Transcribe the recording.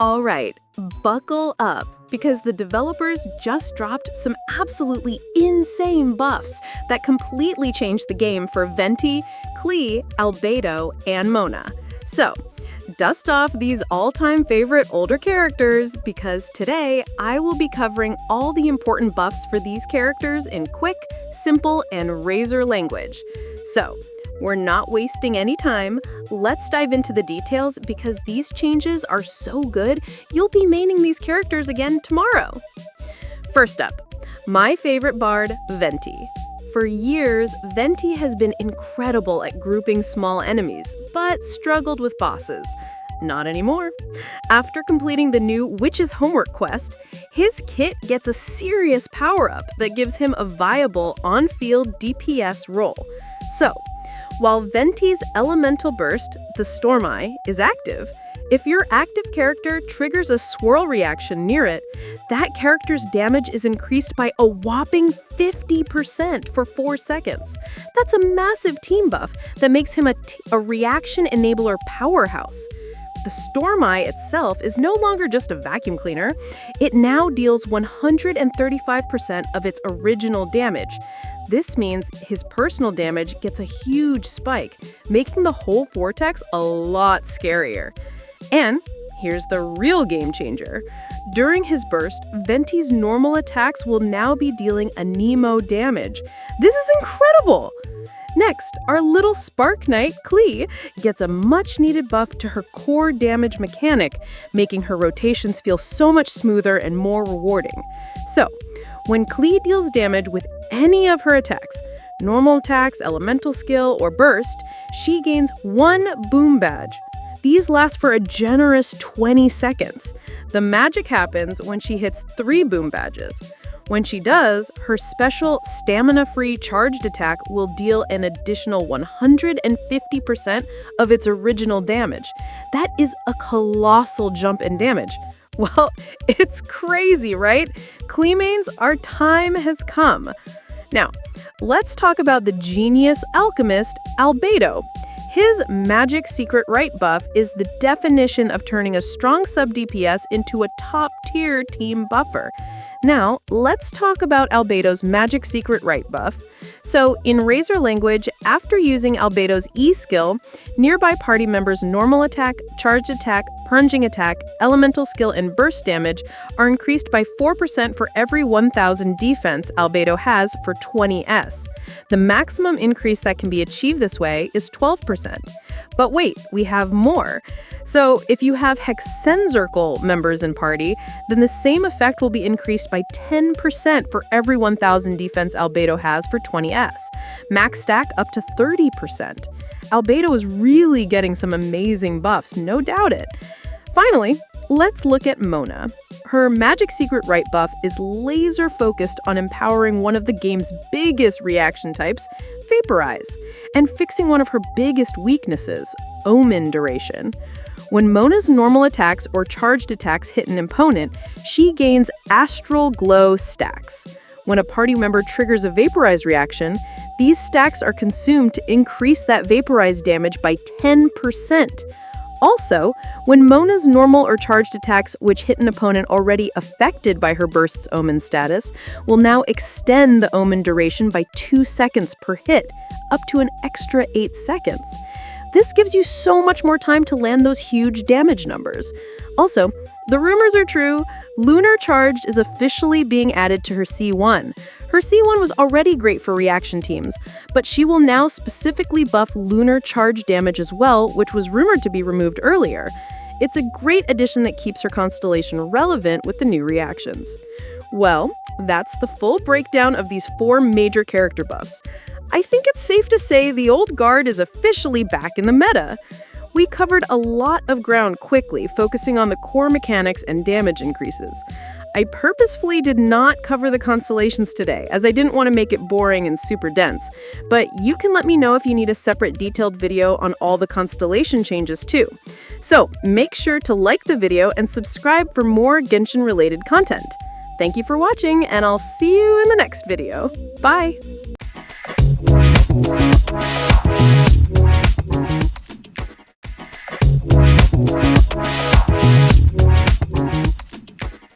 All right, buckle up, because the developers just dropped some absolutely insane buffs that completely changed the game for Venti, Klee, Albedo, and Mona. So, dust off these all-time favorite older characters, because today I will be covering all the important buffs for these characters in quick, simple, and razor language. So, we're not wasting any time. Let's dive into the details, because these changes are so good, you'll be maining these characters again tomorrow. First up, my favorite bard, Venti. For years, Venti has been incredible at grouping small enemies, but struggled with bosses. Not anymore. After completing the new Witch's Homework quest, his kit gets a serious power-up that gives him a viable on-field DPS role. So, while Venti's elemental burst, the Storm Eye, is active, if your active character triggers a swirl reaction near it, that character's damage is increased by a whopping 50% for 4 seconds. That's a massive team buff that makes him a reaction enabler powerhouse. The Storm Eye itself is no longer just a vacuum cleaner. It now deals 135% of its original damage. This means his personal damage gets a huge spike, making the whole vortex a lot scarier. And here's the real game changer. During his burst, Venti's normal attacks will now be dealing a Nemo damage. This is incredible! Next, our little Spark Knight, Klee, gets a much-needed buff to her core damage mechanic, making her rotations feel so much smoother and more rewarding. So, when Klee deals damage with any of her attacks, normal attacks, elemental skill, or burst, she gains 1 boom badge. These last for a generous 20 seconds. The magic happens when she hits 3 boom badges. When she does, her stamina-free charged attack will deal an additional 150% of its original damage. That is a colossal jump in damage. Well, it's crazy, right? Klee mains, our time has come. Now, let's talk about the genius alchemist, Albedo. His magic secret right buff is the definition of turning a strong sub-DPS into a top-tier team buffer. Now, let's talk about Albedo's magic secret right buff. So, in Razor language, after using Albedo's E skill, nearby party members' normal attack, charged attack, plunging attack, elemental skill, and burst damage are increased by 4% for every 1,000 defense Albedo has for 20s. The maximum increase that can be achieved this way is 12%. But wait, we have more. So if you have Hexenzirkel members in party, then the same effect will be increased by 10% for every 1,000 defense Albedo has for 20s. Max stack up to 30%. Albedo is really getting some amazing buffs, no doubt it. Finally, let's look at Mona. Her magic secret right buff is laser focused on empowering one of the game's biggest reaction types, Vaporize, and fixing one of her biggest weaknesses, Omen duration. When Mona's normal attacks or charged attacks hit an opponent, she gains Astral Glow stacks. When a party member triggers a Vaporize reaction, these stacks are consumed to increase that Vaporize damage by 10%. Also, when Mona's normal or charged attacks, which hit an opponent already affected by her burst's Omen status, will now extend the Omen duration by 2 seconds per hit, up to an extra 8 seconds. This gives you so much more time to land those huge damage numbers. Also, the rumors are true. Lunar Charged is officially being added to her C1. Her C1 was already great for reaction teams, but she will now specifically buff Lunar Charge damage as well, which was rumored to be removed earlier. It's a great addition that keeps her constellation relevant with the new reactions. Well, that's the full breakdown of these 4 major character buffs. I think it's safe to say the old guard is officially back in the meta. We covered a lot of ground quickly, focusing on the core mechanics and damage increases. I purposefully did not cover the constellations today, as I didn't want to make it boring and super dense, but you can let me know if you need a separate detailed video on all the constellation changes too. So make sure to like the video and subscribe for more Genshin-related content. Thank you for watching, and I'll see you in the next video. Bye!